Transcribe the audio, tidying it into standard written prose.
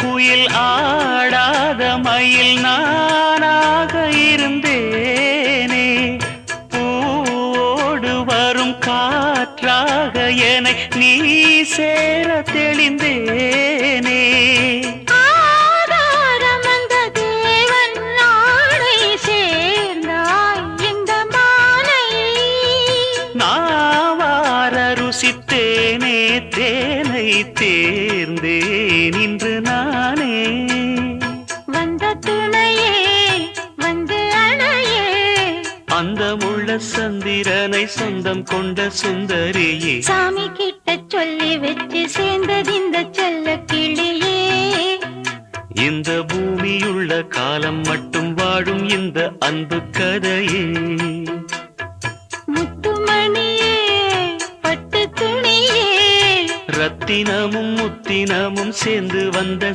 குயில் ஆடாத மயில் நானாக இருந்தேனே, பூவோடு வரும் காற்றாக என்னை நீ சேர தெளிந்தேனே. ருசித்தேனே தேனை தேர்ந்தேன் இன்று நானே. வந்த துணையே வந்து அணையே, அந்த முள்ள சந்திரனை சொந்தம் கொண்ட சுந்தரியே, சாமி கிட்ட சொல்லி வச்சு சேர்ந்தது இந்த செல்ல கிளியே. இந்த பூமியுள்ள காலம் மட்டும் வாழும் இந்த அன்பு கதையே. முத்துமணியே பட்டு துணியே, ரத்தினமும் முத்தினமும் சேர்ந்து வந்த